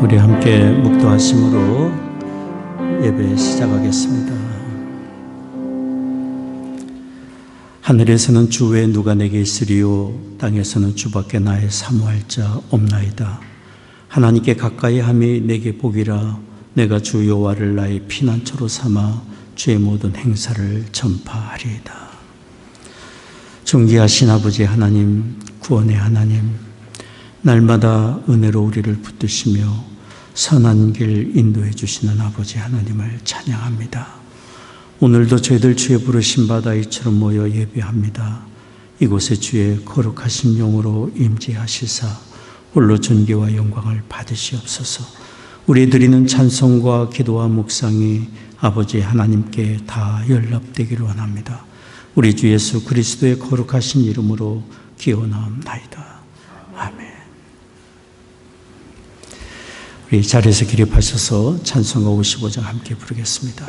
우리 함께 묵도하심으로 예배 시작하겠습니다. 하늘에서는 주 외에 누가 내게 있으리요, 땅에서는 주밖에 나의 사모할 자 없나이다. 하나님께 가까이 함이 내게 복이라. 내가 주 여호와를 나의 피난처로 삼아 주의 모든 행사를 전파하리이다. 존귀하신 아버지 하나님, 구원의 하나님, 날마다 은혜로 우리를 붙드시며 선한 길 인도해 주시는 아버지 하나님을 찬양합니다. 오늘도 저희들 주의 부르심 받아 이처럼 모여 예배합니다. 이곳에 주의 거룩하신 영으로 임재하시사 홀로 존귀와 영광을 받으시옵소서. 우리 드리는 찬송과 기도와 묵상이 아버지 하나님께 다 연락되기를 원합니다. 우리 주 예수 그리스도의 거룩하신 이름으로 기원하옵나이다. 아멘. 우리 자리에서 기립하셔서 찬송가 55장 함께 부르겠습니다.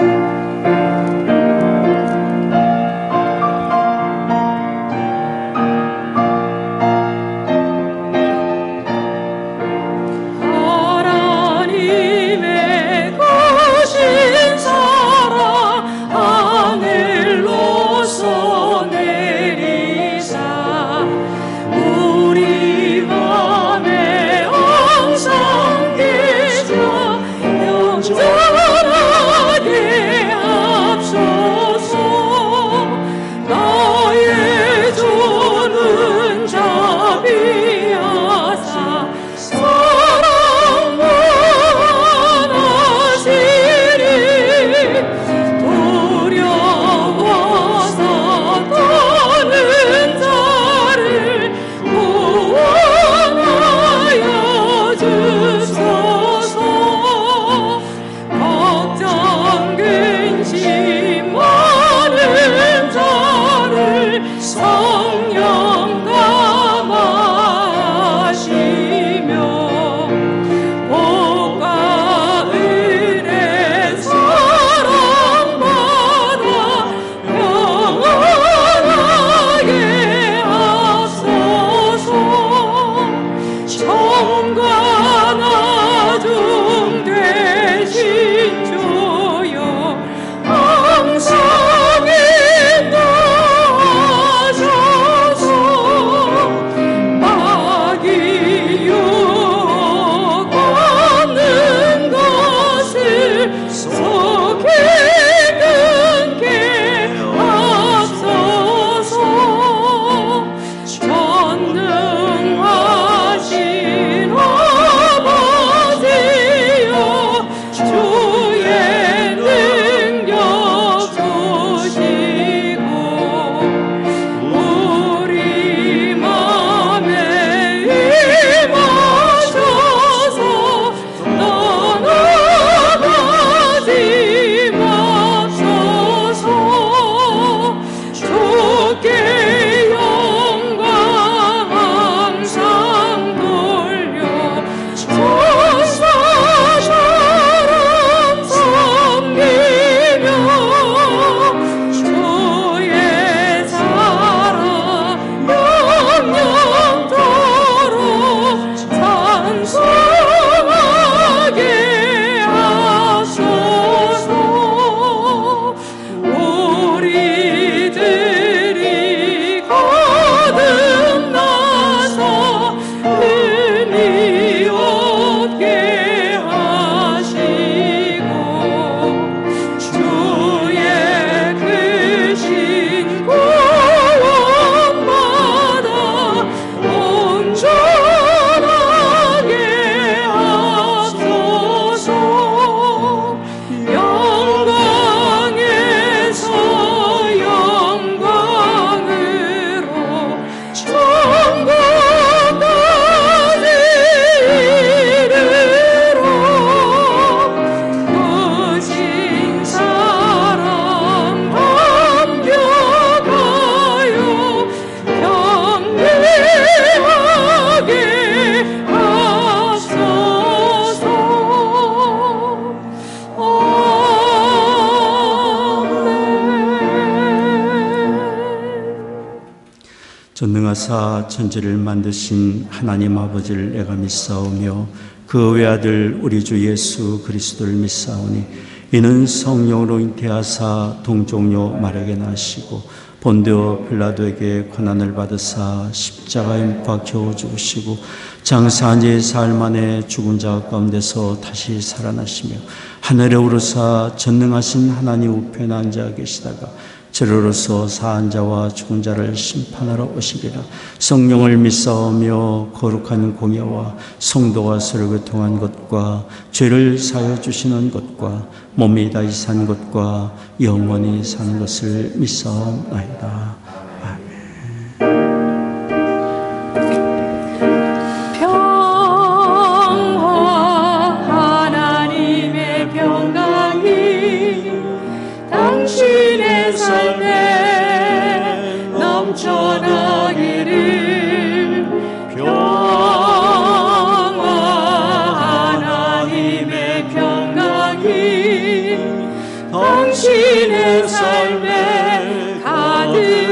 전능하사 천지를 만드신 하나님 아버지를 내가 믿사오며 그 외아들 우리 주 예수 그리스도를 믿사오니 이는 성령으로 잉태하사 동정녀 마리아에게 나시고 본디오 빌라도에게 고난을 받으사 십자가에 못 박혀 죽으시고 장사한 지 사흘 만에 죽은 자 가운데서 다시 살아나시며 하늘에 오르사 전능하신 하나님 우편에 앉아 계시다가 저로서 사한 자와 죽은 자를 심판하러 오시리라. 성령을 믿사오며 거룩한 공예와 성도가 서로 교통한 것과 죄를 사하여 주시는 것과 몸이 다시 산 것과 영원히 사는 것을 믿사옵나이다. 당신의 삶에 가득하기를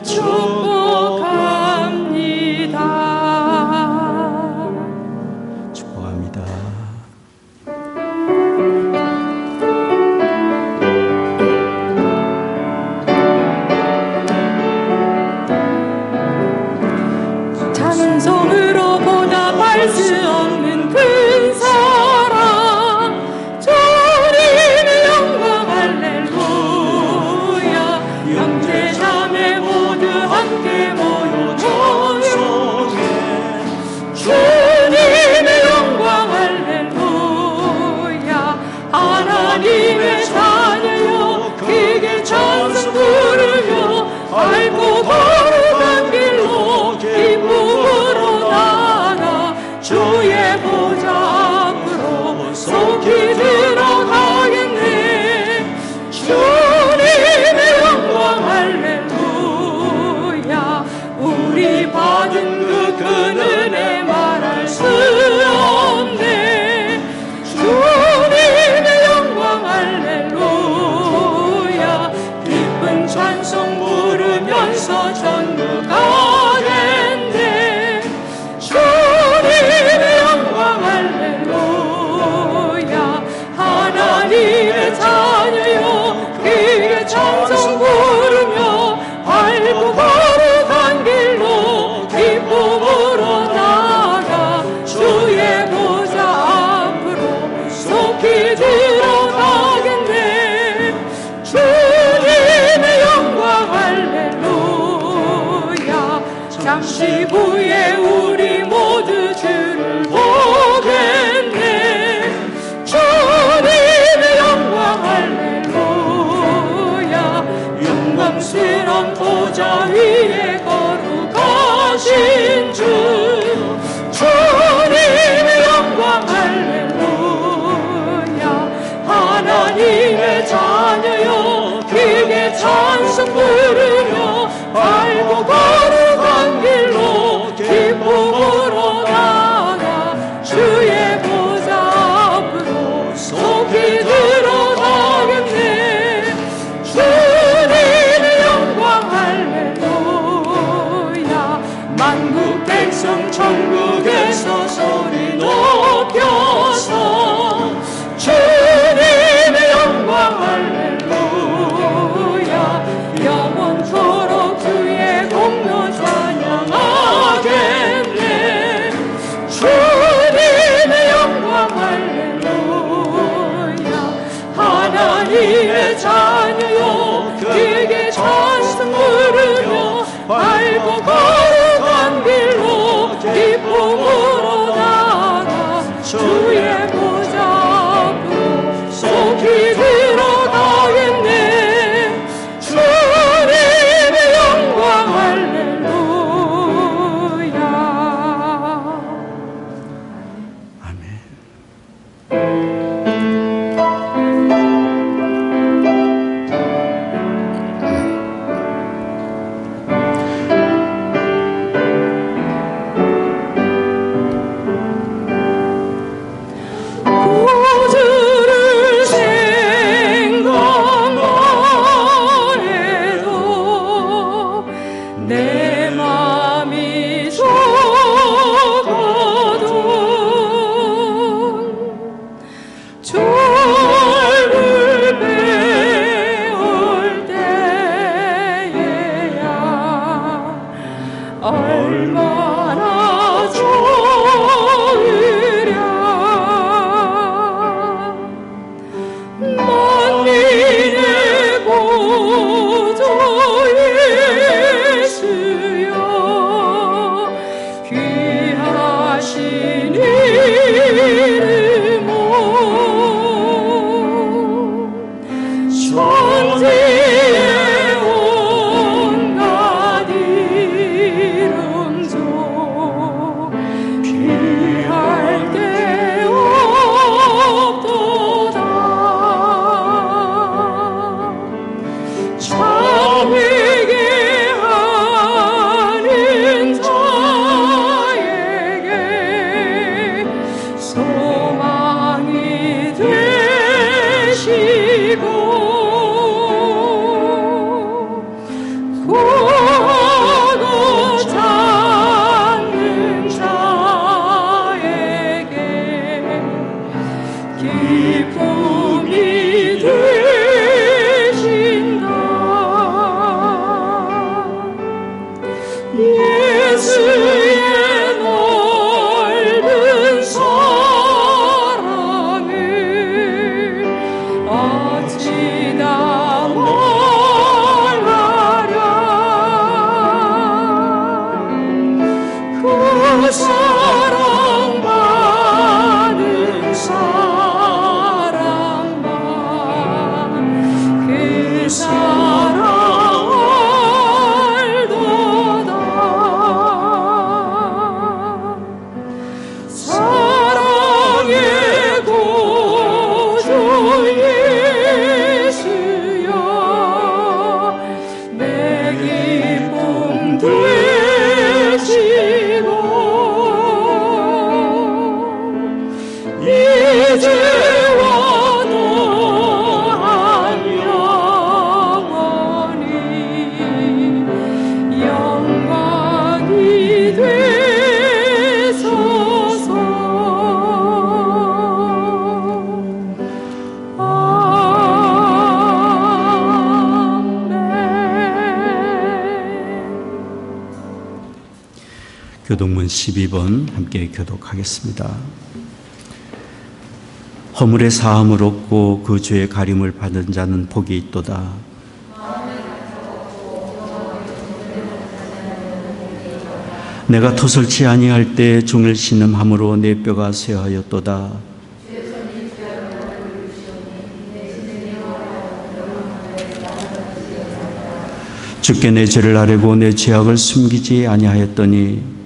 축복합니다. 축복합니다. 찬송으로 보답할 수 없는 큰 사랑, 주님의 영광 할렐루야. 형제 자매 모두 함께 모여 찬송해. 주님의 영광 할렐루야. 하나님의 자녀여 크게 찬송 부르며 밟고 걸어간 길로 기쁨으로 나아가 주의 보좌 앞으로 속히 들어가겠네. 주님의 영광 할렐루야. 우리 받은 그 큰 은혜 말할 수 없네. 주님의 영광 할렐루야. 기쁜 찬송 부르면서 전부 가겠네. 주님의 영광 할렐루야. 하나님의 자녀여 크게 찬송 부르며 밟고 걸어간 길로 기쁨으로 나아가 주의 보좌 앞으로 속히 들어가겠네. 주님의 영광 할렐루야. 잠시 후에 우리 모두 주를 보겠네. 주님의 영광 할렐루야. 영광스러운 보좌 위에 거룩하신 주, 주님의 영광 할렐루야. 하나님의 자녀여 크게 찬송 부르며 밟고 걸어간 길로 기쁨으로 나아가 주의 보좌 앞으로 속히 들어가겠네. 주님의 영광 할렐루야. 만국 백성 천국에서 소리 높여서 주님의 영광 할렐루야. 영원토록 주의 공로 찬양하겠네. 주님의 영광 할렐루야. 하나님의 자녀여 크게 찬송 부르며 밟고 걸어간 길로 기쁨으로 나아가 주 사랑받는 사랑만 그 사랑 알도다. 사랑의 구주 예수여 내 기쁨 되시고 이제와 또한 영원히 영광이 되소서. 교독문 12번 함께 교독하겠습니다. 허물의 사함을 얻고 그 죄의 가림을 받은 자는 복이 있도다. 내가 토설치 아니할 때 종을 신음함으로 내 뼈가 쇠하였도다. 주께 내 죄를 아뢰고 내 죄악을 숨기지 아니하였더니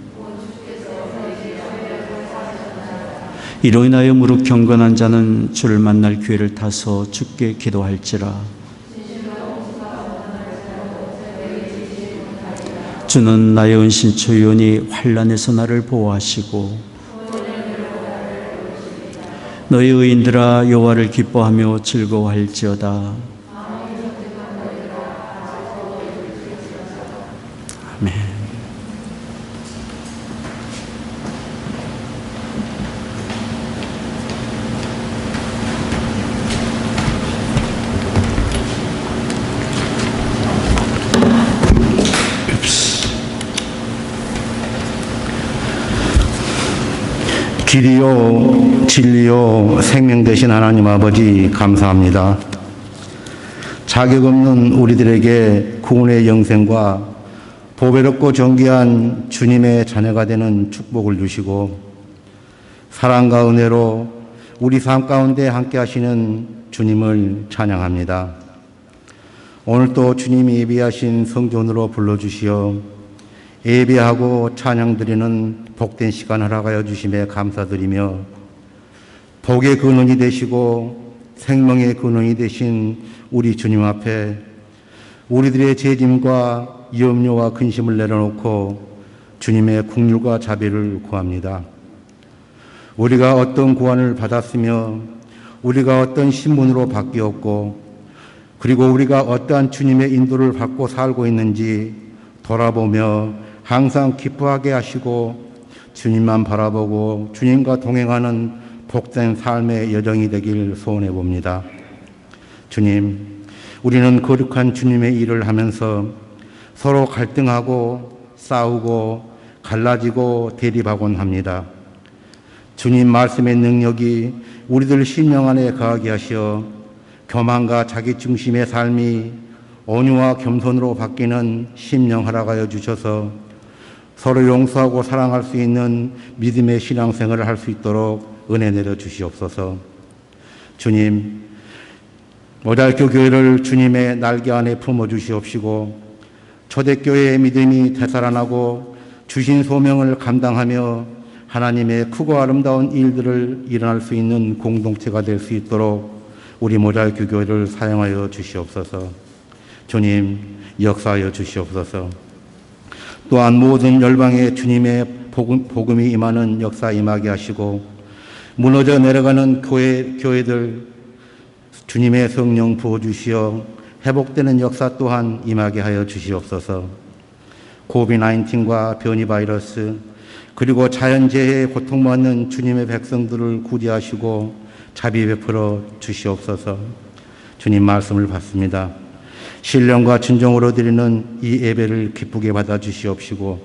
이로 인하여 무릇 경건한 자는 주를 만날 기회를 타서 주께 기도할지라. 주는 나의 은신처이오니 환난에서 나를 보호하시고 너희 의인들아 여호와를 기뻐하며 즐거워할지어다. 아멘. 길이요 진리요 생명 되신 하나님 아버지 감사합니다. 자격 없는 우리들에게 구원의 영생과 보배롭고 존귀한 주님의 자녀가 되는 축복을 주시고 사랑과 은혜로 우리 삶 가운데 함께 하시는 주님을 찬양합니다. 오늘도 주님이 예비하신 성전으로 불러주시어 예배하고 찬양드리는 복된 시간 허락하여 주심에 감사드리며 복의 근원이 되시고 생명의 근원이 되신 우리 주님 앞에 우리들의 죄짐과 염려와 근심을 내려놓고 주님의 긍휼과 자비를 구합니다. 우리가 어떤 구원을 받았으며 우리가 어떤 신분으로 바뀌었고 그리고 우리가 어떠한 주님의 인도를 받고 살고 있는지 돌아보며 항상 기뻐하게 하시고 주님만 바라보고 주님과 동행하는 복된 삶의 여정이 되길 소원해 봅니다. 주님, 우리는 거룩한 주님의 일을 하면서 서로 갈등하고 싸우고 갈라지고 대립하곤 합니다. 주님 말씀의 능력이 우리들 심령 안에 거하게 하시어 교만과 자기 중심의 삶이 온유와 겸손으로 바뀌는 심령 허락하여 주셔서 서로 용서하고 사랑할 수 있는 믿음의 신앙생활을 할 수 있도록 은혜 내려 주시옵소서. 주님, 모달교 교회를 주님의 날개 안에 품어 주시옵시고 초대교회의 믿음이 되살아나고 주신 소명을 감당하며 하나님의 크고 아름다운 일들을 일어날 수 있는 공동체가 될 수 있도록 우리 모달교 교회를 사용하여 주시옵소서. 주님, 역사하여 주시옵소서. 또한 모든 열방에 주님의 복음이 임하는 역사 임하게 하시고 무너져 내려가는 교회들 주님의 성령 부어주시어 회복되는 역사 또한 임하게 하여 주시옵소서. 코비드-19과 변이 바이러스 그리고 자연재해에 고통받는 주님의 백성들을 구제하시고 자비 베풀어 주시옵소서. 주님 말씀을 받습니다. 신령과 진정으로 드리는 이 예배를 기쁘게 받아주시옵시고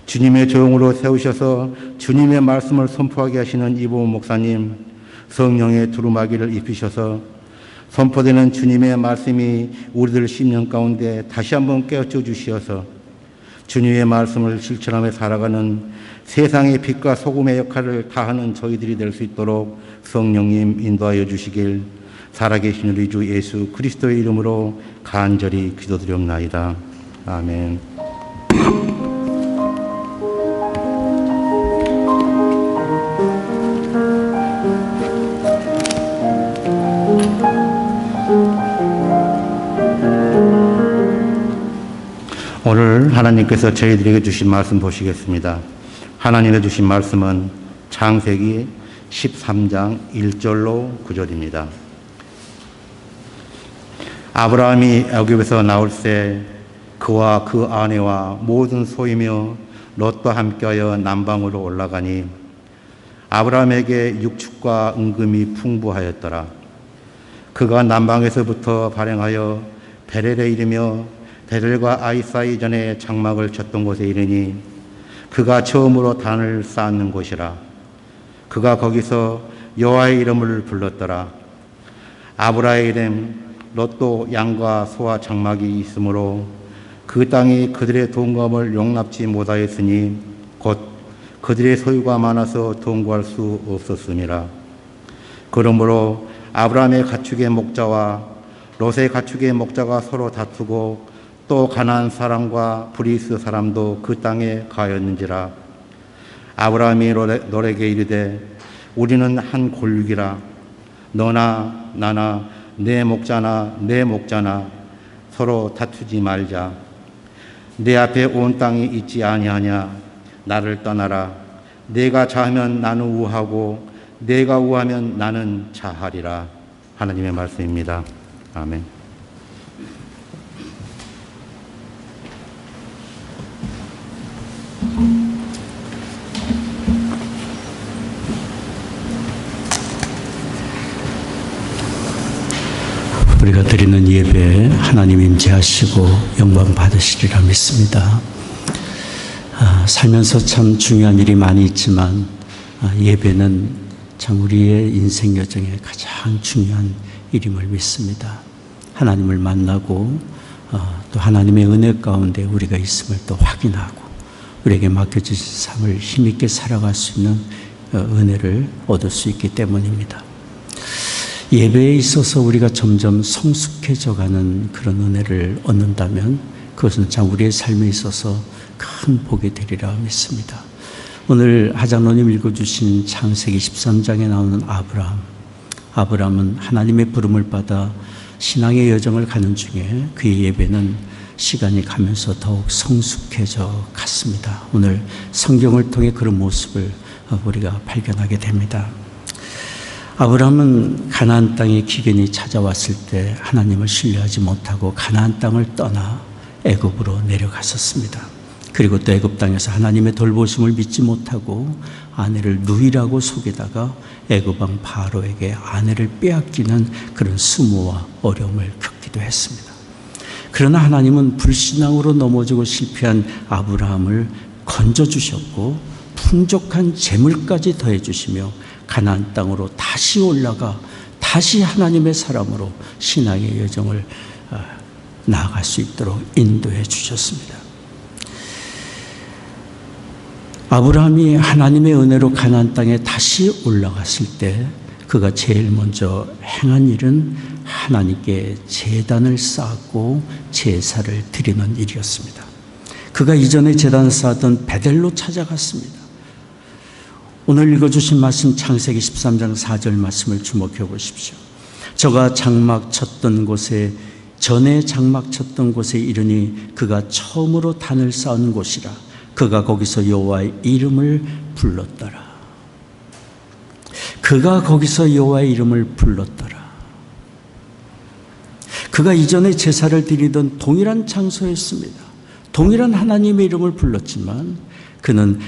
주님의 조용으로 세우셔서 주님의 말씀을 선포하게 하시는 이보은 목사님 성령의 두루마기를 입히셔서 선포되는 주님의 말씀이 우리들 심령 가운데 다시 한번 깨우쳐 주시어서 주님의 말씀을 실천하며 살아가는 세상의 빛과 소금의 역할을 다하는 저희들이 될 수 있도록 성령님 인도하여 주시길 살아계신 우리 주 예수 그리스도의 이름으로 간절히 기도드리옵나이다. 아멘. 오늘 하나님께서 저희들에게 주신 말씀 보시겠습니다. 하나님의 주신 말씀은 창세기 13장 1절로 9절입니다. 아브라함이 애굽에서 나올새 그와 그 아내와 모든 소이며 롯과 함께하여 남방으로 올라가니 아브라함에게 육축과 은금이 풍부하였더라. 그가 남방에서부터 발행하여 베렐에 이르며 베델과 아이 사이 전에 장막을 쳤던 곳에 이르니 그가 처음으로 단을 쌓는 곳이라. 그가 거기서 여호와의 이름을 불렀더라. 아브라의 이름 롯도 양과 소와 장막이 있으므로 그 땅이 그들의 동거함을 용납지 못하였으니 곧 그들의 소유가 많아서 동거할 수 없었음이라. 그러므로 아브라함의 가축의 목자와 롯의 가축의 목자가 서로 다투고 또 가나안 사람과 브리스 사람도 그 땅에 가였는지라. 아브라함이 롯에게 이르되 우리는 한 골육이라. 너나 나나 내 목자나 내 목자나 서로 다투지 말자. 내 앞에 온 땅이 있지 아니하냐. 나를 떠나라. 내가 자하면 나는 우하고 내가 우하면 나는 자하리라. 하나님의 말씀입니다. 아멘. 우리가 드리는 예배에 하나님 임재하시고 영광 받으시리라 믿습니다. 살면서 참 중요한 일이 많이 있지만 예배는 참 우리의 인생 여정에 가장 중요한 일임을 믿습니다. 하나님을 만나고 또 하나님의 은혜 가운데 우리가 있음을 또 확인하고 우리에게 맡겨주신 삶을 힘있게 살아갈 수 있는 은혜를 얻을 수 있기 때문입니다. 예배에 있어서 우리가 점점 성숙해져가는 그런 은혜를 얻는다면 그것은 참 우리의 삶에 있어서 큰 복이 되리라 믿습니다. 오늘 하장로님 읽어주신 창세기 13장에 나오는 아브라함은 하나님의 부름을 받아 신앙의 여정을 가는 중에 그의 예배는 시간이 가면서 더욱 성숙해져 갔습니다. 오늘 성경을 통해 그런 모습을 우리가 발견하게 됩니다. 아브라함은 가나안 땅에 기근이 찾아왔을 때 하나님을 신뢰하지 못하고 가나안 땅을 떠나 애굽으로 내려갔었습니다. 그리고 또 애굽 땅에서 하나님의 돌보심을 믿지 못하고 아내를 누이라고 속이다가 애굽 왕 바로에게 아내를 빼앗기는 그런 수모와 어려움을 겪기도 했습니다. 그러나 하나님은 불신앙으로 넘어지고 실패한 아브라함을 건져주셨고 풍족한 재물까지 더해주시며 가나안 땅으로 다시 올라가 다시 하나님의 사람으로 신앙의 여정을 나아갈 수 있도록 인도해 주셨습니다. 아브라함이 하나님의 은혜로 가나안 땅에 다시 올라갔을 때 그가 제일 먼저 행한 일은 하나님께 제단을 쌓고 제사를 드리는 일이었습니다. 그가 이전에 제단을 쌓았던 베델로 찾아갔습니다. 오늘 읽어주신 말씀 창세기 13장 4절 말씀을 주목해 보십시오. 저가 장막 쳤던 곳에 전에 장막 쳤던 곳에 이르니 그가 처음으로 단을 쌓은 곳이라. 그가 거기서 여호와의 이름을 불렀더라. 그가 거기서 여호와의 이름을 불렀더라. 그가 이전에 제사를 드리던 동일한 장소였습니다. 동일한 하나님의 이름을 불렀지만 그는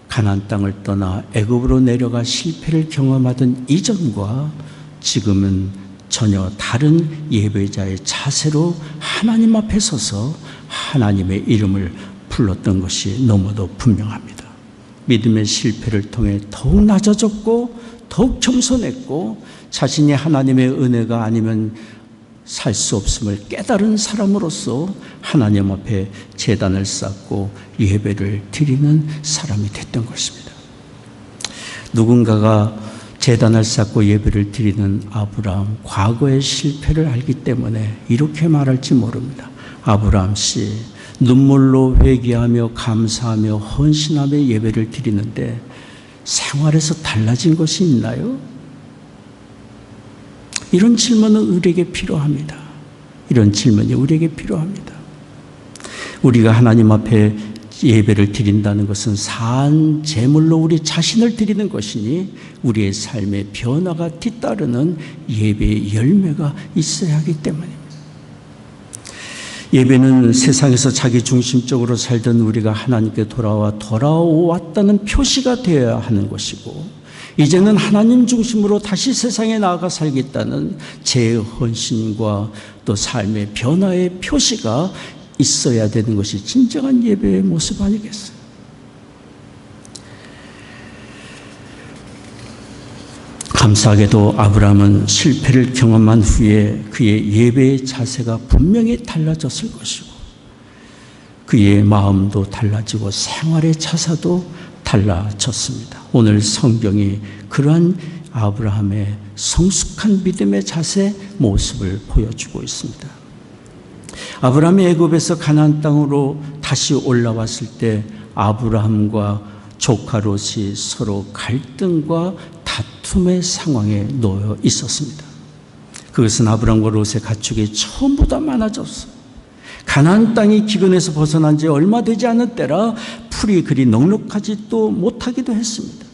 가나안 땅을 떠나 애굽으로 내려가 실패를 경험하던 이전과 지금은 전혀 다른 예배자의 자세로 하나님 앞에 서서 하나님의 이름을 불렀던 것이 너무도 분명합니다. 믿음의 실패를 통해 더욱 낮아졌고 더욱 겸손했고 자신이 하나님의 은혜가 아니면 살 수 없음을 깨달은 사람으로서 하나님 앞에 제단을 쌓고 예배를 드리는 사람이 됐던 것입니다. 누군가가 제단을 쌓고 예배를 드리는 아브라함 과거의 실패를 알기 때문에 이렇게 말할지 모릅니다. 아브라함 씨, 눈물로 회개하며 감사하며 헌신하며 예배를 드리는데 생활에서 달라진 것이 있나요? 이런 질문은 우리에게 필요합니다. 이런 질문이 우리에게 필요합니다. 우리가 하나님 앞에 예배를 드린다는 것은 산 제물로 우리 자신을 드리는 것이니 우리의 삶의 변화가 뒤따르는 예배의 열매가 있어야 하기 때문입니다. 예배는 세상에서 자기중심적으로 살던 우리가 하나님께 돌아왔다는 표시가 되어야 하는 것이고, 이제는 하나님 중심으로 다시 세상에 나아가 살겠다는 재헌신과 또 삶의 변화의 표시가 있어야 되는 것이 진정한 예배의 모습 아니겠어요? 감사하게도 아브라함은 실패를 경험한 후에 그의 예배의 자세가 분명히 달라졌을 것이고, 그의 마음도 달라지고 생활의 자세도 달라졌습니다. 오늘 성경이 그러한 아브라함의 성숙한 믿음의 자세 모습을 보여주고 있습니다. 아브라함이 애굽에서 가나안 땅으로 다시 올라왔을 때 아브라함과 조카 롯이 서로 갈등과 다툼의 상황에 놓여 있었습니다. 그것은 아브라함과 롯의 가축이 처음보다 많아졌어요. 가나안 땅이 기근에서 벗어난 지 얼마 되지 않은 때라 풀이 그리 넉넉하지도 못하기도 했습니다.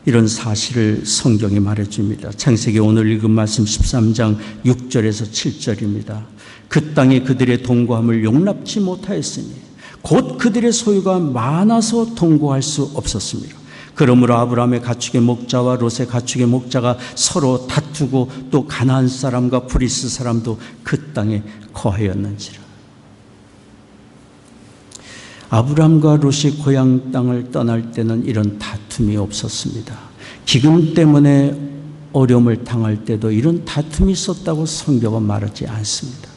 이런 사실을 성경이 말해줍니다. 창세기 오늘 읽은 말씀 13장 6절에서 7절입니다. 그 땅이 그들의 동거함을 용납지 못하였으니 곧 그들의 소유가 많아서 동거할 수 없었습니다. 그러므로 아브라함의 가축의 목자와 롯의 가축의 목자가 서로 다투고 또 가나안 사람과 브리스 사람도 그 땅에 거하였는지라. 아브라함과 롯이 고향 땅을 떠날 때는 이런 다툼이 없었습니다. 기근 때문에 어려움을 당할 때도 이런 다툼이 있었다고 성경은 말하지 않습니다.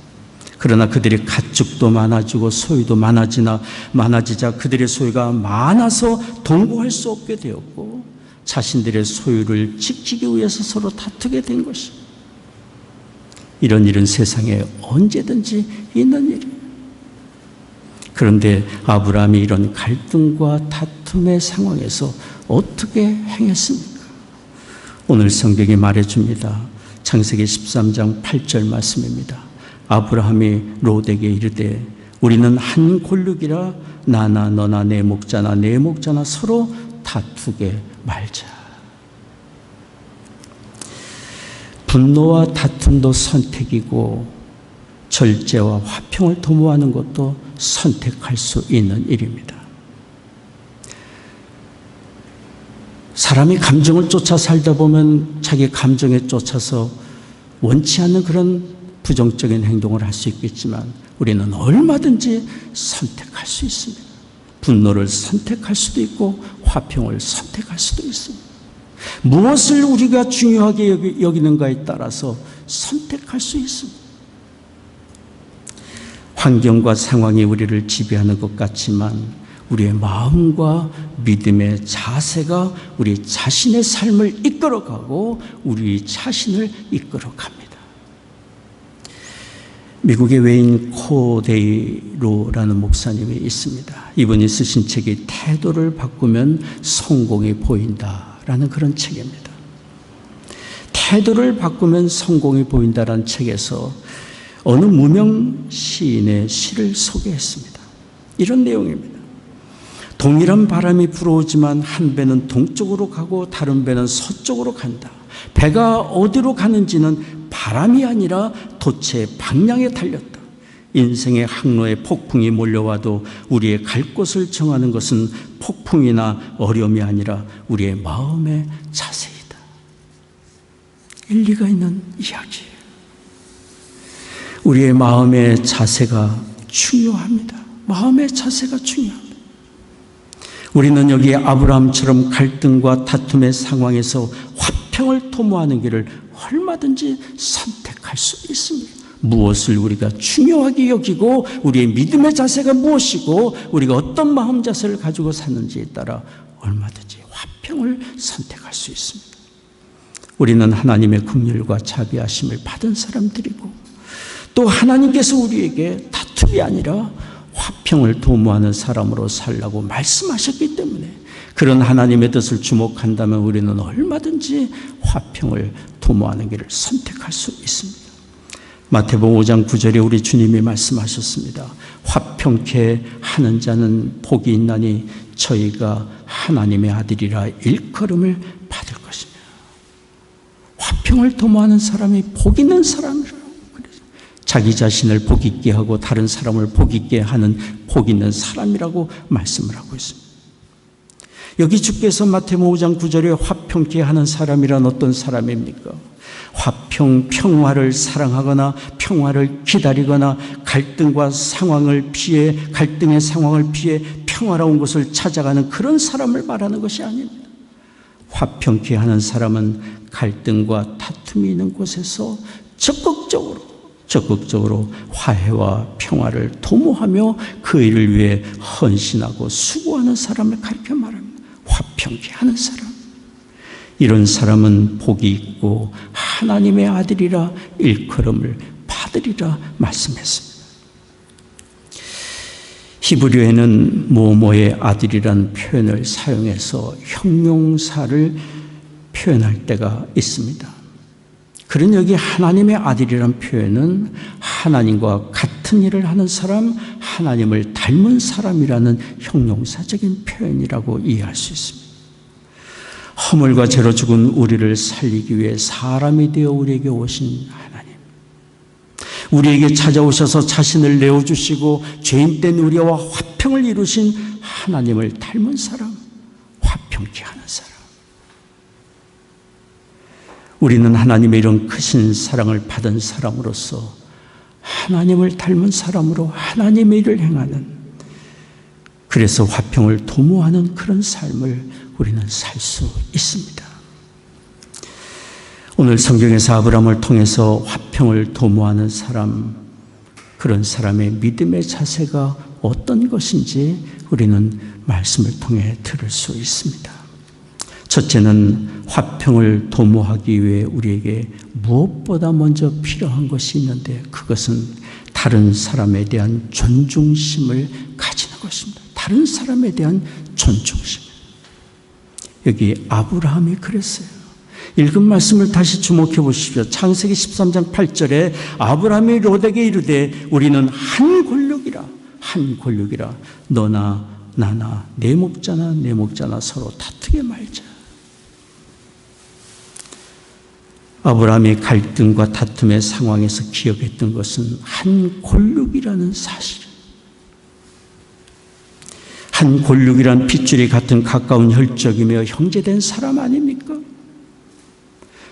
그러나 그들의 가축도 많아지고 소유도 많아지자 그들의 소유가 많아서 동거할 수 없게 되었고 자신들의 소유를 지키기 위해서 서로 다투게 된 것입니다. 이런 일은 세상에 언제든지 있는 일이에요. 그런데 아브라함이 이런 갈등과 다툼의 상황에서 어떻게 행했습니까? 오늘 성경이 말해줍니다. 창세기 13장 8절 말씀입니다. 아브라함이 롯에게 이르되 우리는 한 골육이라 나나 너나 내 목자나 내 목자나 서로 다투게 말자. 분노와 다툼도 선택이고 절제와 화평을 도모하는 것도 선택할 수 있는 일입니다. 사람이 감정을 쫓아 살다 보면 자기 감정에 쫓아서 원치 않는 그런 부정적인 행동을 할 수 있겠지만 우리는 얼마든지 선택할 수 있습니다. 분노를 선택할 수도 있고 화평을 선택할 수도 있습니다. 무엇을 우리가 중요하게 여기는가에 따라서 선택할 수 있습니다. 환경과 상황이 우리를 지배하는 것 같지만 우리의 마음과 믿음의 자세가 우리 자신의 삶을 이끌어가고 우리 자신을 이끌어갑니다. 미국의 웨인 코데이로라는 목사님이 있습니다. 이분이 쓰신 책이 태도를 바꾸면 성공이 보인다라는 그런 책입니다. 태도를 바꾸면 성공이 보인다라는 책에서 어느 무명 시인의 시를 소개했습니다. 이런 내용입니다. 동일한 바람이 불어오지만 한 배는 동쪽으로 가고 다른 배는 서쪽으로 간다. 배가 어디로 가는지는 바람이 아니라 돛의 방향에 달렸다. 인생의 항로에 폭풍이 몰려와도 우리의 갈 곳을 정하는 것은 폭풍이나 어려움이 아니라 우리의 마음의 자세이다. 일리가 있는 이야기예요. 우리의 마음의 자세가 중요합니다. 마음의 자세가 중요합니다. 우리는 여기 아브라함처럼 갈등과 다툼의 상황에서 화평을 도모하는 길을 얼마든지 선택합니다. 선택할 수 있습니다. 무엇을 우리가 중요하게 여기고 우리의 믿음의 자세가 무엇이고 우리가 어떤 마음 자세를 가지고 사는지에 따라 얼마든지 화평을 선택할 수 있습니다. 우리는 하나님의 긍휼과 자비하심을 받은 사람들이고 또 하나님께서 우리에게 다툼이 아니라 화평을 도모하는 사람으로 살라고 말씀하셨기 때문에 그런 하나님의 뜻을 주목한다면 우리는 얼마든지 화평을 도모하는 길을 선택할 수 있습니다. 마태복음 5장 9절에 우리 주님이 말씀하셨습니다. 화평케 하는 자는 복이 있나니 저희가 하나님의 아들이라 일컬음을 받을 것이며 화평을 도모하는 사람이 복 있는 사람이라고 그래서 자기 자신을 복 있게 하고 다른 사람을 복 있게 하는 복 있는 사람이라고 말씀을 하고 있습니다. 여기 주께서 마태복음 5장 9절에 화평케 하는 사람이란 어떤 사람입니까? 평화를 사랑하거나 평화를 기다리거나 갈등의 상황을 피해 평화로운 곳을 찾아가는 그런 사람을 말하는 것이 아닙니다. 화평케 하는 사람은 갈등과 다툼이 있는 곳에서 적극적으로 화해와 평화를 도모하며 그 일을 위해 헌신하고 수고하는 사람을 가리켜 말합니다. 화평케 하는 사람. 이런 사람은 복이 있고 하나님의 아들이라 일컬음을 받으리라 말씀했습니다. 히브리어에는 뭐뭐의 아들이란 표현을 사용해서 형용사를 표현할 때가 있습니다. 그런 여기 하나님의 아들이란 표현은 하나님과 같은 일을 하는 사람, 하나님을 닮은 사람이라는 형용사적인 표현이라고 이해할 수 있습니다. 허물과 죄로 죽은 우리를 살리기 위해 사람이 되어 우리에게 오신 하나님, 우리에게 찾아오셔서 자신을 내어주시고 죄인된 우리와 화평을 이루신 하나님을 닮은 사람, 화평케 하는 사람. 우리는 하나님의 이런 크신 사랑을 받은 사람으로서 하나님을 닮은 사람으로 하나님의 일을 행하는, 그래서 화평을 도모하는 그런 삶을 우리는 살 수 있습니다. 오늘 성경에서 아브라함을 통해서 화평을 도모하는 사람, 그런 사람의 믿음의 자세가 어떤 것인지 우리는 말씀을 통해 들을 수 있습니다. 첫째는 화평을 도모하기 위해 우리에게 무엇보다 먼저 필요한 것이 있는데 그것은 다른 사람에 대한 존중심을 가지는 것입니다. 다른 사람에 대한 존중심. 여기 아브라함이 그랬어요. 읽은 말씀을 다시 주목해 보십시오. 창세기 13장 8절에 아브라함이 롯에게 이르되 우리는 한 권력이라 너나 나나 내 목자나 서로 다투게 말자. 아브라함이 갈등과 다툼의 상황에서 기억했던 것은 한 권력이라는 사실. 한 권력이란 핏줄이 같은 가까운 혈족이며 형제된 사람 아닙니까?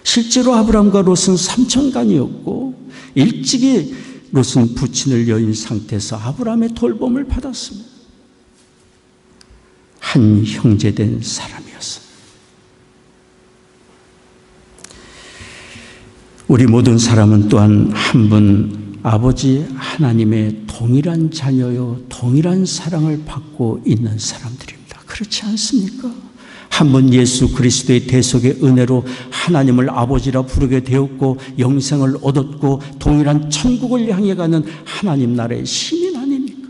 실제로 아브라함과 롯은 삼촌간이었고 일찍이 롯은 부친을 여인 상태에서 아브라함의 돌봄을 받았습니다. 한 형제된 사람이었어요. 우리 모든 사람은 또한 한 분 아버지 하나님의 동일한 자녀요, 동일한 사랑을 받고 있는 사람들입니다. 그렇지 않습니까? 한 분 예수 그리스도의 대속의 은혜로 하나님을 아버지라 부르게 되었고 영생을 얻었고 동일한 천국을 향해 가는 하나님 나라의 시민 아닙니까?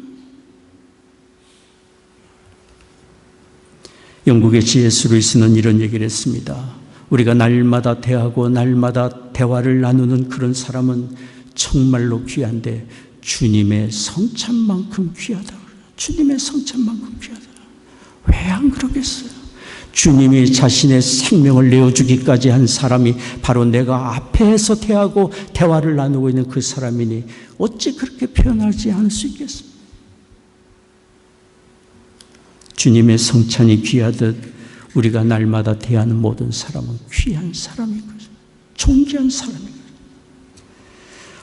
영국의 C.S. 루이스는 이런 얘기를 했습니다. 우리가 날마다 대하고 날마다 대화를 나누는 그런 사람은 정말로 귀한데 주님의 성찬만큼 귀하다. 주님의 성찬만큼 귀하다. 왜 안 그러겠어요? 주님이 자신의 생명을 내어주기까지 한 사람이 바로 내가 앞에서 대하고 대화를 나누고 있는 그 사람이니 어찌 그렇게 표현하지 않을 수 있겠습니까? 주님의 성찬이 귀하듯 우리가 날마다 대하는 모든 사람은 귀한 사람이고 존귀한 사람이고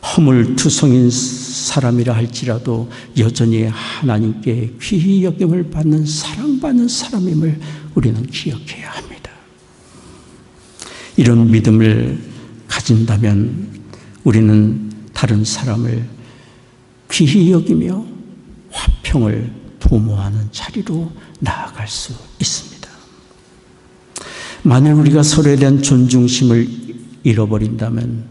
허물투성인 사람이라 할지라도 여전히 하나님께 귀히 여김을 받는 사랑받는 사람임을 우리는 기억해야 합니다. 이런 믿음을 가진다면 우리는 다른 사람을 귀히 여기며 화평을 도모하는 자리로 나아갈 수 있습니다. 만일 우리가 서로에 대한 존중심을 잃어버린다면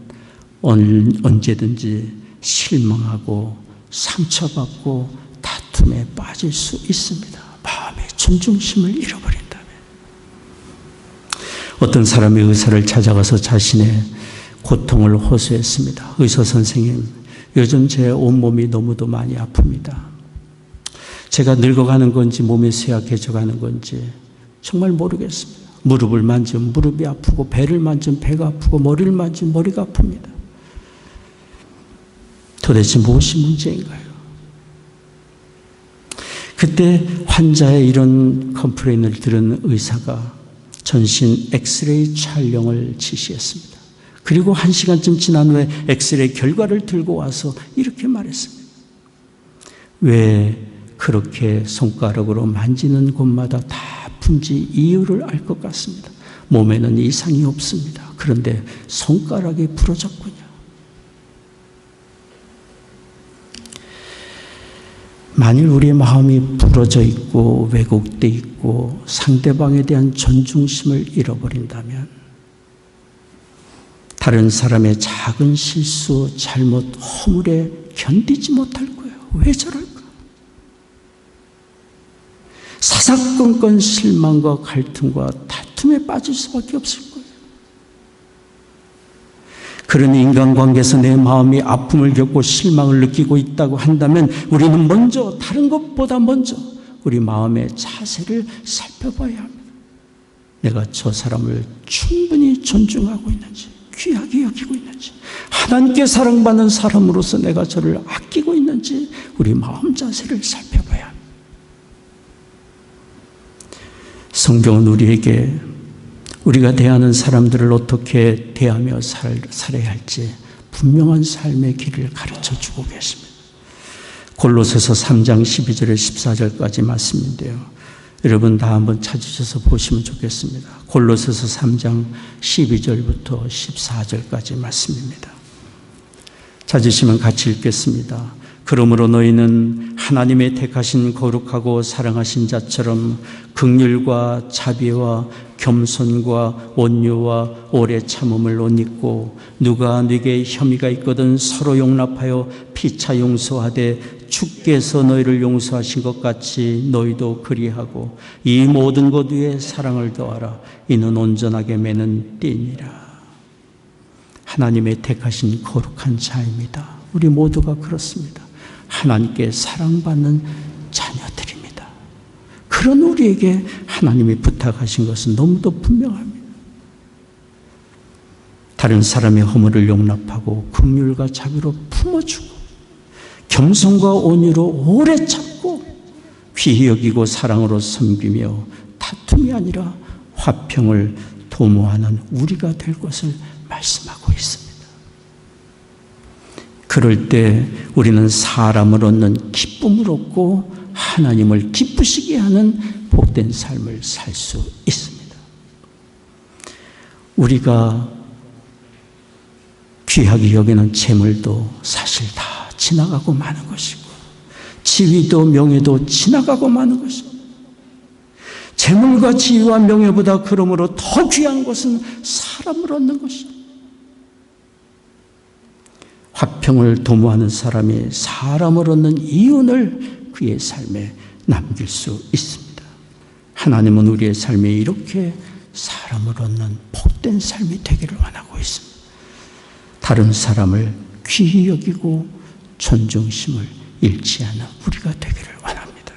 언제든지 실망하고 상처받고 다툼에 빠질 수 있습니다. 마음의 존중심을 잃어버린다면. 어떤 사람이 의사를 찾아가서 자신의 고통을 호소했습니다. 의사 선생님, 요즘 제 온몸이 너무도 많이 아픕니다. 제가 늙어가는 건지 몸이 쇠약해져가는 건지 정말 모르겠습니다. 무릎을 만지면 무릎이 아프고 배를 만지면 배가 아프고 머리를 만지면 머리가 아픕니다. 도대체 무엇이 문제인가요? 그때 환자의 이런 컴플레인을 들은 의사가 전신 엑스레이 촬영을 지시했습니다. 그리고 1시간쯤 지난 후에 엑스레이 결과를 들고 와서 이렇게 말했습니다. 왜 그렇게 손가락으로 만지는 곳마다 다 아픈지 이유를 알 것 같습니다. 몸에는 이상이 없습니다. 그런데 손가락이 부러졌군요. 만일 우리의 마음이 부러져 있고 왜곡되어 있고 상대방에 대한 존중심을 잃어버린다면 다른 사람의 작은 실수, 잘못, 허물에 견디지 못할 거예요. 왜 저럴까? 사사건건 실망과 갈등과 다툼에 빠질 수밖에 없을 거예요. 그런 인간관계에서 내 마음이 아픔을 겪고 실망을 느끼고 있다고 한다면 우리는 먼저, 다른 것보다 먼저 우리 마음의 자세를 살펴봐야 합니다. 내가 저 사람을 충분히 존중하고 있는지, 귀하게 여기고 있는지, 하나님께 사랑받는 사람으로서 내가 저를 아끼고 있는지 우리 마음 자세를 살펴봐야 합니다. 성경은 우리에게 우리가 대하는 사람들을 어떻게 대하며 살아야 할지 분명한 삶의 길을 가르쳐 주고 계십니다. 골로새서 3장 12절에 14절까지 말씀인데요. 여러분 다 한번 찾으셔서 보시면 좋겠습니다. 골로새서 3장 12절부터 14절까지 말씀입니다. 찾으시면 같이 읽겠습니다. 그러므로 너희는 하나님의 택하신 거룩하고 사랑하신 자처럼 긍휼과 자비와 겸손과 온유와 오래 참음을 옷 입고 누가 네게 혐의가 있거든 서로 용납하여 피차 용서하되 주께서 너희를 용서하신 것 같이 너희도 그리하고 이 모든 것 위에 사랑을 더하라. 이는 온전하게 매는 띠니라. 하나님의 택하신 거룩한 자입니다. 우리 모두가 그렇습니다. 하나님께 사랑받는 자녀들입니다. 그런 우리에게 하나님이 부탁하신 것은 너무도 분명합니다. 다른 사람의 허물을 용납하고 긍휼과 자비로 품어주고 겸손과 온유로 오래 참고 귀히 여기고 사랑으로 섬기며 다툼이 아니라 화평을 도모하는 우리가 될 것을 말씀하고 있습니다. 그럴 때 우리는 사람을 얻는 기쁨을 얻고 하나님을 기쁘시게 하는 복된 삶을 살 수 있습니다. 우리가 귀하게 여기는 재물도 사실 다 지나가고 마는 것이고 지위도 명예도 지나가고 마는 것입니다. 재물과 지위와 명예보다 그러므로 더 귀한 것은 사람을 얻는 것입니다. 화평을 도모하는 사람이 사람을 얻는 이윤을 그의 삶에 남길 수 있습니다. 하나님은 우리의 삶에 이렇게 사람을 얻는 복된 삶이 되기를 원하고 있습니다. 다른 사람을 귀히 여기고 존중심을 잃지 않는 우리가 되기를 원합니다.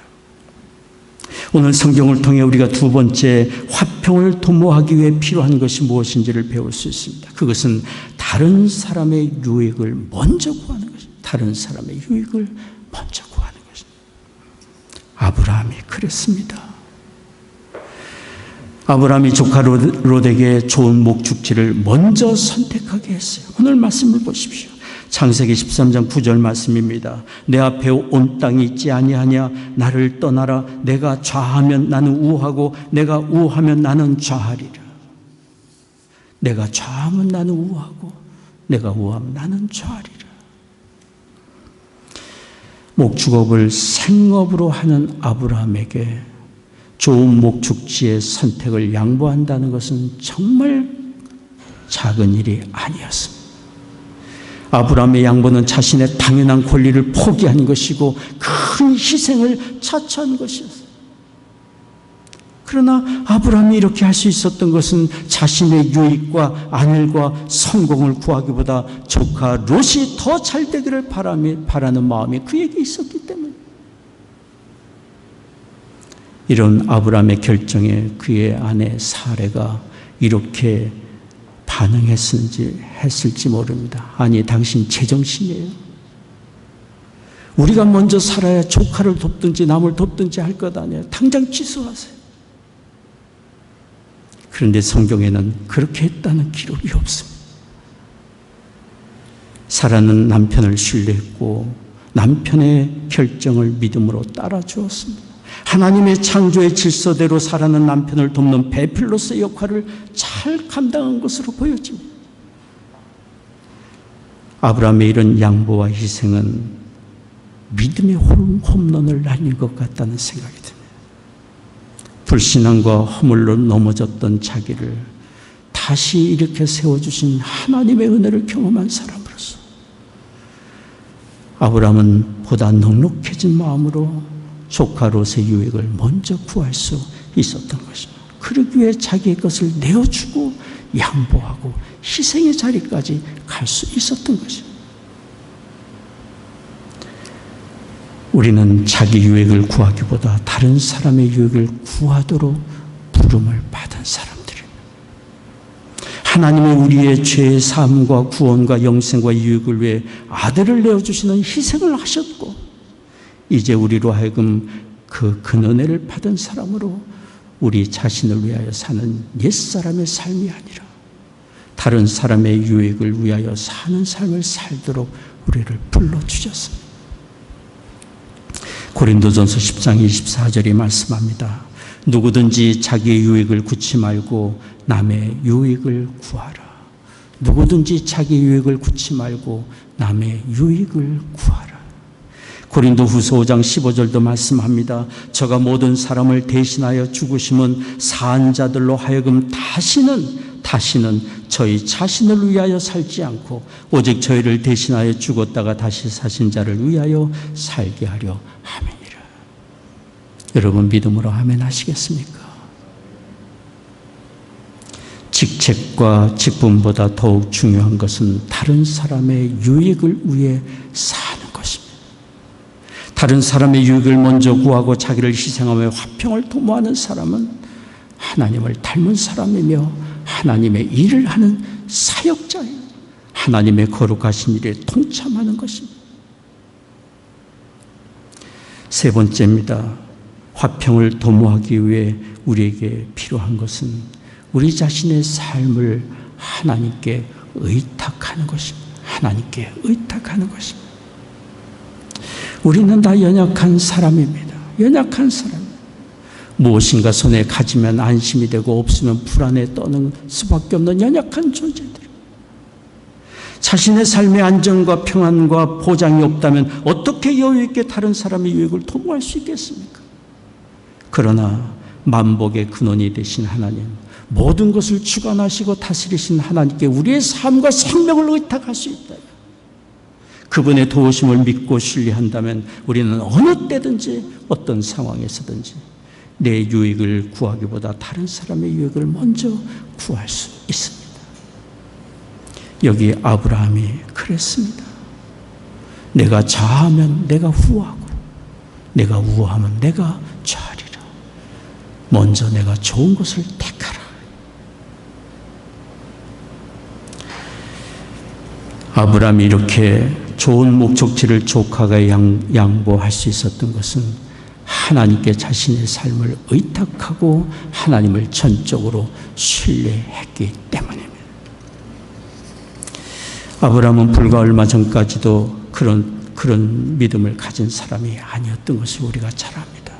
오늘 성경을 통해 우리가 두 번째 화평을 도모하기 위해 필요한 것이 무엇인지를 배울 수 있습니다. 그것은 다른 사람의 유익을 먼저 구하는 것입니다. 다른 사람의 유익을 먼저 구하는 것입니다. 아브라함이 그랬습니다. 아브라함이 조카 롯에게 좋은 목축지를 먼저 선택하게 했어요. 오늘 말씀을 보십시오. 창세기 13장 9절 말씀입니다. 내 앞에 온 땅이 있지 아니하냐. 나를 떠나라. 내가 좌하면 나는 우하고 내가 우하면 나는 좌하리라. 내가 좌하면 나는 우하고 내가 우하면 나는 좌리라. 목축업을 생업으로 하는 아브라함에게 좋은 목축지의 선택을 양보한다는 것은 정말 작은 일이 아니었습니다. 아브라함의 양보는 자신의 당연한 권리를 포기한 것이고 큰 희생을 자처한 것이었어요. 그러나 아브라함이 이렇게 할 수 있었던 것은 자신의 유익과 안일과 성공을 구하기보다 조카 롯이 더 잘 되기를 바라는 마음이 그에게 있었기 때문에, 이런 아브라함의 결정에 그의 아내 사레가 이렇게 반응했을지 모릅니다. 아니, 당신 제정신이에요? 우리가 먼저 살아야 조카를 돕든지 남을 돕든지 할 것 아니에요. 당장 취소하세요. 그런데 성경에는 그렇게 했다는 기록이 없습니다. 사라는 남편을 신뢰했고 남편의 결정을 믿음으로 따라주었습니다. 하나님의 창조의 질서대로 사라는 남편을 돕는 배필로서의 역할을 잘 감당한 것으로 보여집니다. 아브라함의 이런 양보와 희생은 믿음의 홈런을 날린 것 같다는 생각이 듭니다. 불신앙과 허물로 넘어졌던 자기를 다시 이렇게 세워주신 하나님의 은혜를 경험한 사람으로서 아브라함은 보다 넉넉해진 마음으로 조카 롯의 유익을 먼저 구할 수 있었던 것입니다. 그러기 위해 자기의 것을 내어주고 양보하고 희생의 자리까지 갈 수 있었던 것입니다. 우리는 자기 유익을 구하기보다 다른 사람의 유익을 구하도록 부름을 받은 사람들입니다. 하나님은 우리의 죄의 사함과 구원과 영생과 유익을 위해 아들을 내어주시는 희생을 하셨고, 이제 우리로 하여금 그 은혜를 받은 사람으로 우리 자신을 위하여 사는 옛사람의 삶이 아니라 다른 사람의 유익을 위하여 사는 삶을 살도록 우리를 불러주셨습니다. 고린도전서 10장 24절이 말씀합니다. 누구든지 자기의 유익을 구치 말고 남의 유익을 구하라. 누구든지 자기 유익을 구치 말고 남의 유익을 구하라. 고린도 후서 5장 15절도 말씀합니다. 저가 모든 사람을 대신하여 죽으심은 사한 자들로 하여금 다시는 저희 자신을 위하여 살지 않고 오직 저희를 대신하여 죽었다가 다시 사신 자를 위하여 살게 하려 함이니라. 여러분 믿음으로 아멘 하시겠습니까? 직책과 직분보다 더욱 중요한 것은 다른 사람의 유익을 위해 사는 것입니다. 다른 사람의 유익을 먼저 구하고 자기를 희생하며 화평을 도모하는 사람은 하나님을 닮은 사람이며 하나님의 일을 하는 사역자예요. 하나님의 거룩하신 일에 동참하는 것입니다. 세 번째입니다. 화평을 도모하기 위해 우리에게 필요한 것은 우리 자신의 삶을 하나님께 의탁하는 것입니다. 하나님께 의탁하는 것입니다. 우리는 다 연약한 사람입니다. 연약한 사람. 무엇인가 손에 가지면 안심이 되고 없으면 불안에 떠는 수밖에 없는 연약한 존재들. 자신의 삶의 안정과 평안과 보장이 없다면 어떻게 여유 있게 다른 사람의 유익을 도모할 수 있겠습니까? 그러나 만복의 근원이 되신 하나님, 모든 것을 주관하시고 다스리신 하나님께 우리의 삶과 생명을 의탁할 수 있다. 그분의 도우심을 믿고 신뢰한다면 우리는 어느 때든지 어떤 상황에서든지 내 유익을 구하기보다 다른 사람의 유익을 먼저 구할 수 있습니다. 여기 아브라함이 그랬습니다. 내가 좌하면 내가 후하고 내가 우하면 내가 좌리라. 먼저 내가 좋은 것을 택하라. 아브라함이 이렇게 좋은 목적지를 조카가 양보할 수 있었던 것은 하나님께 자신의 삶을 의탁하고 하나님을 전적으로 신뢰했기 때문입니다. 아브라함은 불과 얼마 전까지도 그런 믿음을 가진 사람이 아니었던 것을 우리가 잘 압니다.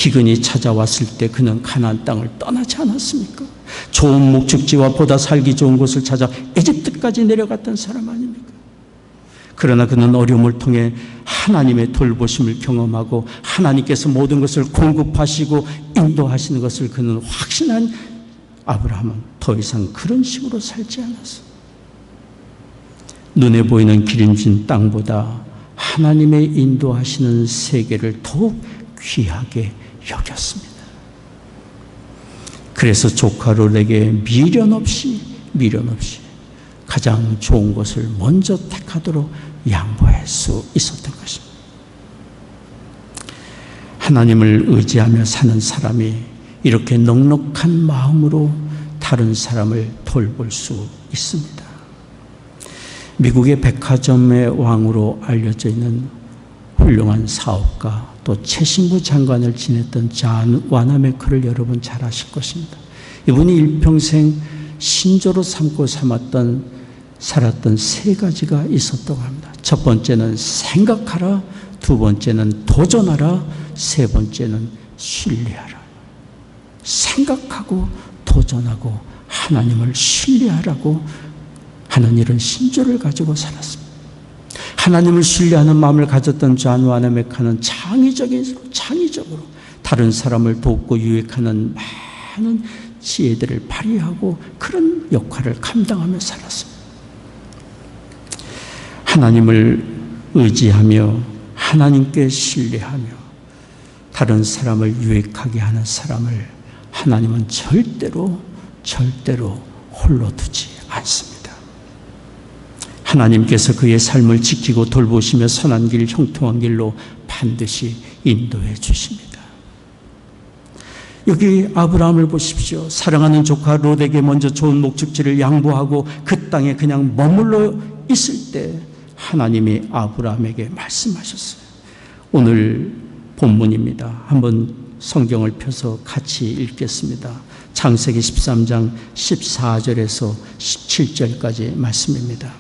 기근이 찾아왔을 때 그는 가나안 땅을 떠나지 않았습니까? 좋은 목축지와 보다 살기 좋은 곳을 찾아 에집트까지 내려갔던 사람 아닙니까? 그러나 그는 어려움을 통해 하나님의 돌보심을 경험하고 하나님께서 모든 것을 공급하시고 인도하시는 것을 그는 확신한 아브라함은 더 이상 그런 식으로 살지 않았어. 눈에 보이는 기름진 땅보다 하나님의 인도하시는 세계를 더욱 귀하게 여겼습니다. 그래서 조카 롯에게 미련 없이 가장 좋은 것을 먼저 택하도록 양보할 수 있었던 것입니다. 하나님을 의지하며 사는 사람이 이렇게 넉넉한 마음으로 다른 사람을 돌볼 수 있습니다. 미국의 백화점의 왕으로 알려져 있는 훌륭한 사업가 또 최신부 장관을 지냈던 존 와나메커를 여러분 잘 아실 것입니다. 이분이 일평생 신조로 삼고 살았던 세 가지가 있었다고 합니다. 첫 번째는 생각하라, 두 번째는 도전하라, 세 번째는 신뢰하라. 생각하고 도전하고 하나님을 신뢰하라고 하는 이런 신조를 가지고 살았습니다. 하나님을 신뢰하는 마음을 가졌던 존 와나메카는 창의적으로 다른 사람을 돕고 유익하는 많은 지혜들을 발휘하고 그런 역할을 감당하며 살았습니다. 하나님을 의지하며 하나님께 신뢰하며 다른 사람을 유익하게 하는 사람을 하나님은 절대로 홀로 두지 않습니다. 하나님께서 그의 삶을 지키고 돌보시며 선한 길, 형통한 길로 반드시 인도해 주십니다. 여기 아브라함을 보십시오. 사랑하는 조카 롯에게 먼저 좋은 목축지를 양보하고 그 땅에 그냥 머물러 있을 때 하나님이 아브라함에게 말씀하셨어요. 오늘 본문입니다. 한번 성경을 펴서 같이 읽겠습니다. 창세기 13장 14절에서 17절까지 말씀입니다.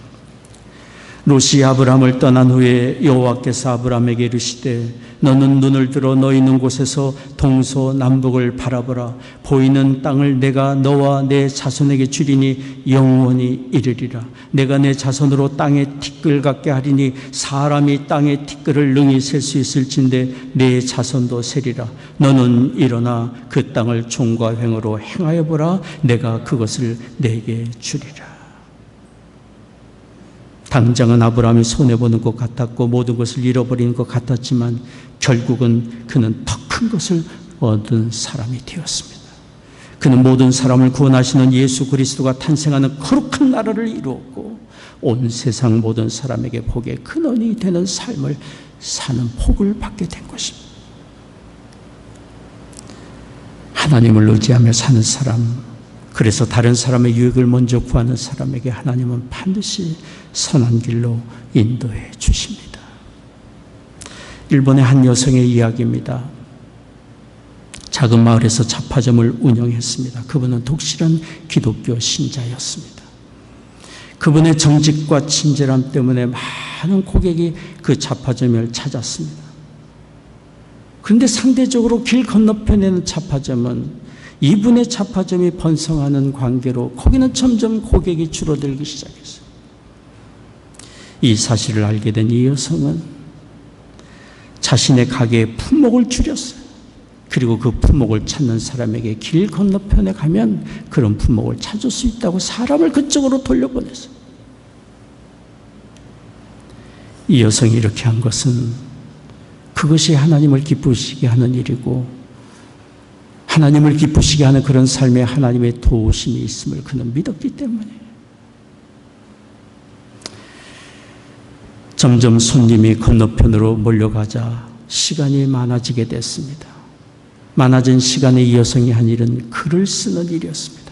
롯이 아브라함을 떠난 후에 여호와께서 아브라함에게 이르시되 너는 눈을 들어 너 있는 곳에서 동서남북을 바라보라. 보이는 땅을 내가 너와 내 자손에게 주리니 영원히 이르리라. 내가 내 자손으로 땅에 티끌 같게 하리니 사람이 땅에 티끌을 능히 셀 수 있을진데 내 자손도 세리라. 너는 일어나 그 땅을 종과 횡으로 행하여 보라. 내가 그것을 내게 주리라. 당장은 아브라함이 손해보는 것 같았고 모든 것을 잃어버리는 것 같았지만 결국은 그는 더 큰 것을 얻은 사람이 되었습니다. 그는 모든 사람을 구원하시는 예수 그리스도가 탄생하는 거룩한 나라를 이루었고 온 세상 모든 사람에게 복의 근원이 되는 삶을 사는 복을 받게 된 것입니다. 하나님을 의지하며 사는 사람, 그래서 다른 사람의 유익을 먼저 구하는 사람에게 하나님은 반드시 선한 길로 인도해 주십니다. 일본의 한 여성의 이야기입니다. 작은 마을에서 잡화점을 운영했습니다. 그분은 독실한 기독교 신자였습니다. 그분의 정직과 친절함 때문에 많은 고객이 그 잡화점을 찾았습니다. 그런데 상대적으로 길 건너편에 있는 잡화점은 이분의 잡화점이 번성하는 관계로 거기는 점점 고객이 줄어들기 시작했어요. 이 사실을 알게 된 이 여성은 자신의 가게의 품목을 줄였어요. 그리고 그 품목을 찾는 사람에게 길 건너편에 가면 그런 품목을 찾을 수 있다고 사람을 그쪽으로 돌려보냈어요. 이 여성이 이렇게 한 것은 그것이 하나님을 기쁘시게 하는 일이고 하나님을 기쁘시게 하는 그런 삶에 하나님의 도우심이 있음을 그는 믿었기 때문에 점점 손님이 건너편으로 몰려가자 시간이 많아지게 됐습니다. 많아진 시간에 이 여성이 한 일은 글을 쓰는 일이었습니다.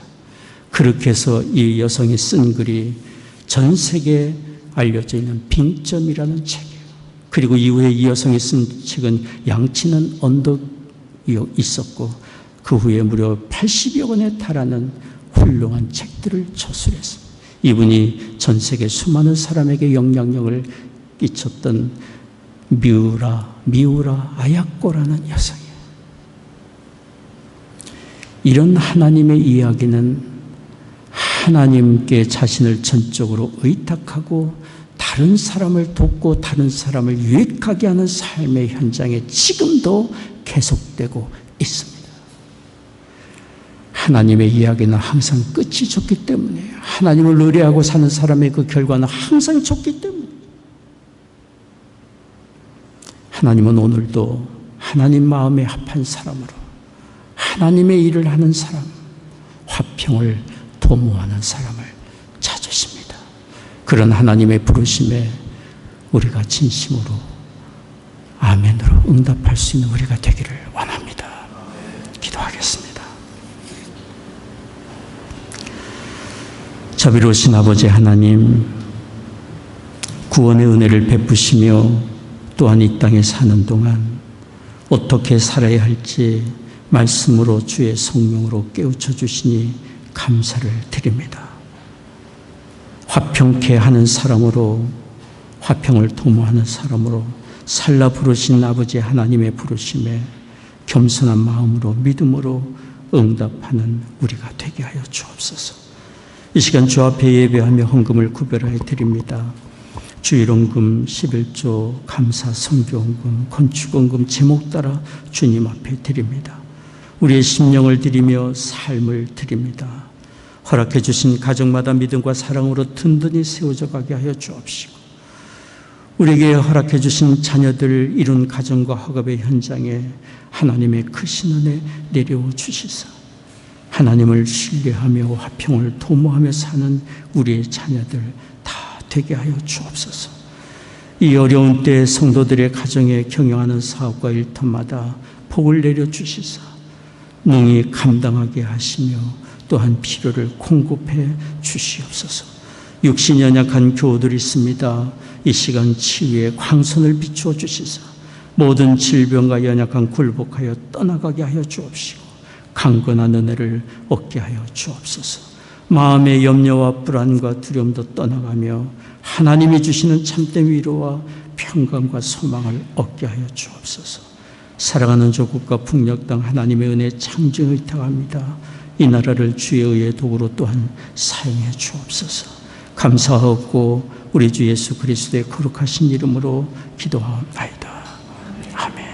그렇게 해서 이 여성이 쓴 글이 전 세계에 알려져 있는 빙점이라는 책이에요. 그리고 이후에 이 여성이 쓴 책은 양치는 언덕이 있었고 그 후에 무려 80여 권에 달하는 훌륭한 책들을 저술했습니다. 이분이 전 세계 수많은 사람에게 영향력을 끼쳤던 미우라 아야코라는 여성이에요. 이런 하나님의 이야기는 하나님께 자신을 전적으로 의탁하고 다른 사람을 돕고 다른 사람을 유익하게 하는 삶의 현장에 지금도 계속되고 있습니다. 하나님의 이야기는 항상 끝이 좋기 때문이에요. 하나님을 의뢰하고 사는 사람의 그 결과는 항상 좋기 때문이에요. 하나님은 오늘도 하나님 마음에 합한 사람으로 하나님의 일을 하는 사람, 화평을 도모하는 사람을 찾으십니다. 그런 하나님의 부르심에 우리가 진심으로 아멘으로 응답할 수 있는 우리가 되기를 원합니다. 기도하겠습니다. 자비로우신 아버지 하나님, 구원의 은혜를 베푸시며 또한 이 땅에 사는 동안 어떻게 살아야 할지 말씀으로 주의 성령으로 깨우쳐 주시니 감사를 드립니다. 화평케 하는 사람으로, 화평을 도모하는 사람으로 살라 부르신 아버지 하나님의 부르심에 겸손한 마음으로 믿음으로 응답하는 우리가 되게 하여 주옵소서. 이 시간 주 앞에 예배하며 헌금을 구별하여 드립니다. 주일헌금, 11조, 감사, 성교헌금, 건축헌금 제목 따라 주님 앞에 드립니다. 우리의 심령을 드리며 삶을 드립니다. 허락해 주신 가정마다 믿음과 사랑으로 든든히 세워져 가게 하여 주옵시고, 우리에게 허락해 주신 자녀들 이룬 가정과 학업의 현장에 하나님의 크신 은혜 내려오 주시사 하나님을 신뢰하며 화평을 도모하며 사는 우리의 자녀들 다 되게 하여 주옵소서. 이 어려운 때에 성도들의 가정에 경영하는 사업과 일터마다 복을 내려 주시사 능히 감당하게 하시며 또한 필요를 공급해 주시옵소서. 육신이 연약한 교우들이 있습니다. 이 시간 치유의 광선을 비추어 주시사 모든 질병과 연약한 굴복하여 떠나가게 하여 주옵시고 강건한 은혜를 얻게 하여 주옵소서. 마음의 염려와 불안과 두려움도 떠나가며 하나님이 주시는 참된 위로와 평강과 소망을 얻게 하여 주옵소서. 사랑하는 조국과 북녘 땅 하나님의 은혜 창조에 의탁합니다. 이 나라를 주의 의의 도구로 또한 사용해 주옵소서. 감사하옵고 우리 주 예수 그리스도의 거룩하신 이름으로 기도하옵나이다. 아멘.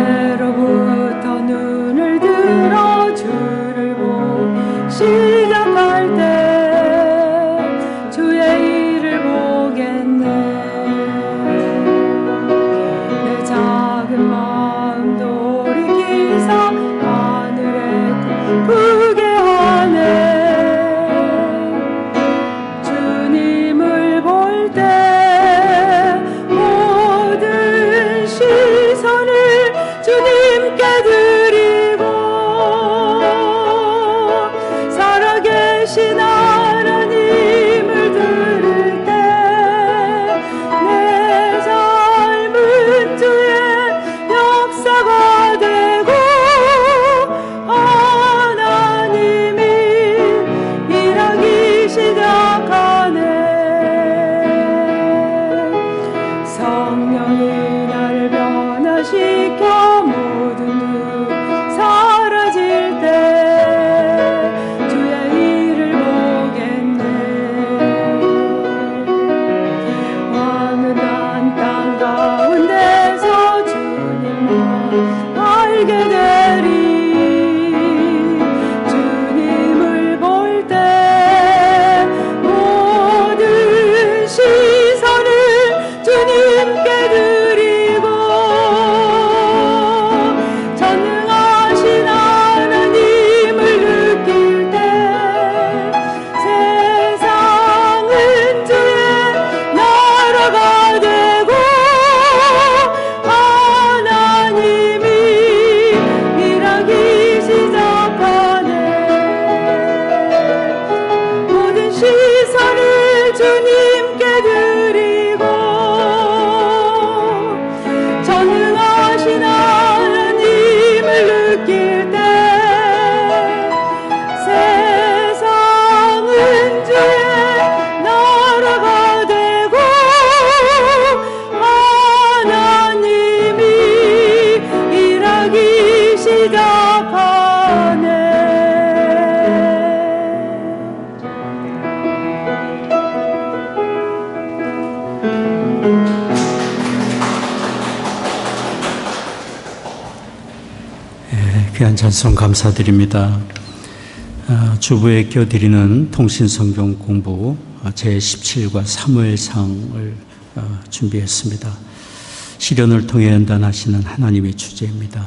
내게로부터 눈을 들어 주를 보기 시작할 때 주의 일을 보겠네. 내 작은 마음 돌이키사 하늘에 크게 하네. 주님을 볼 때 모든 시선을 주님께 드리고 살아계신 하나님을 들을 때 내 삶은 주의 역사가 되고 하나님이 일하기 시작하네. 성령이 나를 변화시켜 모든 눈 사라질 때 주의 일을 보겠네. 어느한 땅 가운데서 주님만 알게 되리. 주님을 볼 때 모든 시선을 주님께 드리고 전능하신 하나님을 느낄 때 세상은 주의 나라가 되고 하나님이 귀한 찬송 감사드립니다. 주부에 껴드리는 통신성경 공부 제17과 사무엘상을 준비했습니다. 시련을 통해 연단하시는 하나님의 주제입니다.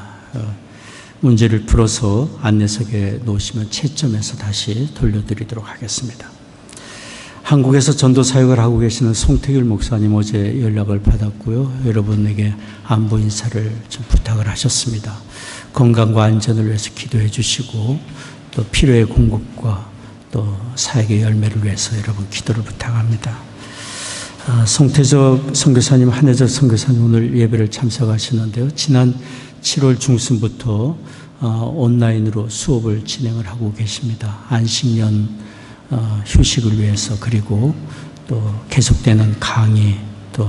문제를 풀어서 안내석에 놓으시면 채점해서 다시 돌려드리도록 하겠습니다. 한국에서 전도 사역을 하고 계시는 송태길 목사님 어제 연락을 받았고요. 여러분에게 안부 인사를 좀 부탁을 하셨습니다. 건강과 안전을 위해서 기도해 주시고 또 필요의 공급과 또 사역의 열매를 위해서 여러분 기도를 부탁합니다. 송태적 선교사님, 한혜적 선교사님 오늘 예배를 참석하시는데요. 지난 7월 중순부터 온라인으로 수업을 진행을 하고 계십니다. 안식년 휴식을 위해서, 그리고 또 계속되는 강의, 또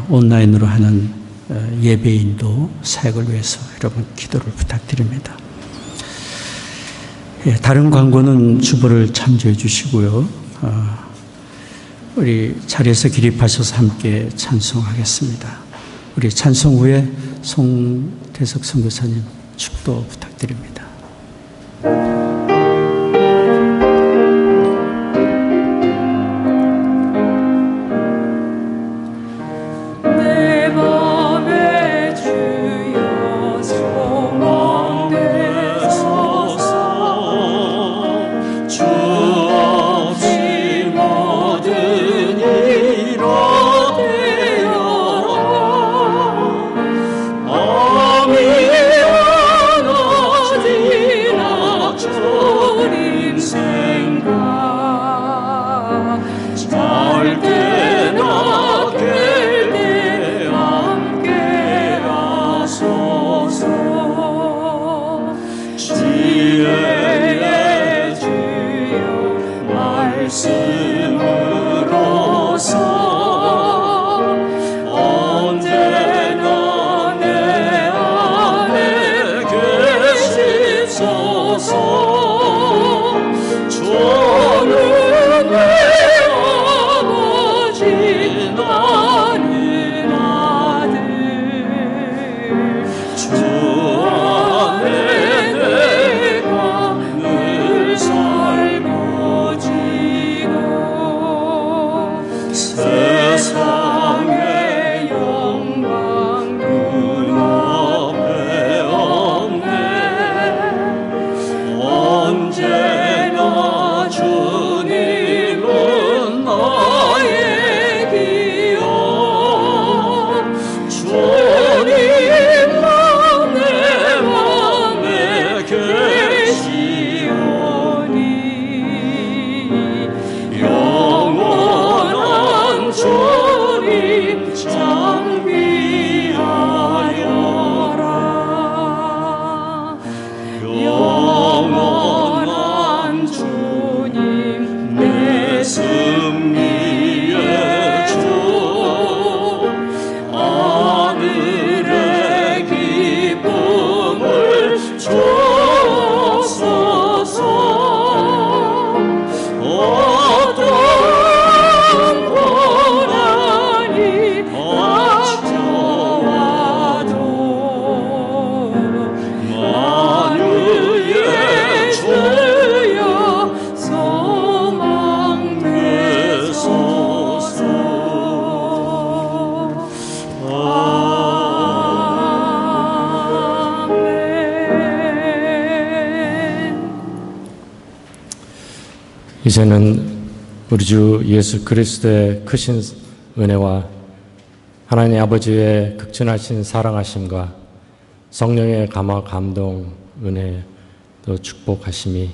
온라인으로 하는 예배인도 사역을 위해서 여러분 기도를 부탁드립니다. 다른 광고는 주보를 참조해 주시고요. 우리 자리에서 기립하셔서 함께 찬송하겠습니다. 우리 찬송 후에 송태석 선교사님 축도 부탁드립니다. 이제는 우리 주 예수 그리스도의 크신 은혜와 하나님 아버지의 극진하신 사랑하심과 성령의 감화 감동 은혜 또 축복하심이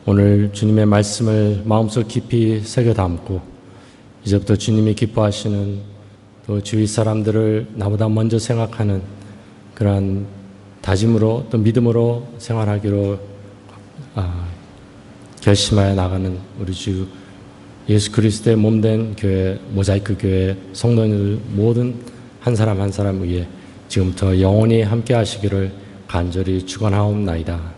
오늘 주님의 말씀을 마음속 깊이 새겨 담고 이제부터 주님이 기뻐하시는 또 주위 사람들을 나보다 먼저 생각하는 그러한 다짐으로 또 믿음으로 생활하기로 결심하여 나가는 우리 주 예수 그리스도의 몸된 교회 모자이크 교회 성도들 모든 한 사람 한 사람 위에 지금부터 영원히 함께 하시기를 간절히 축원하옵나이다.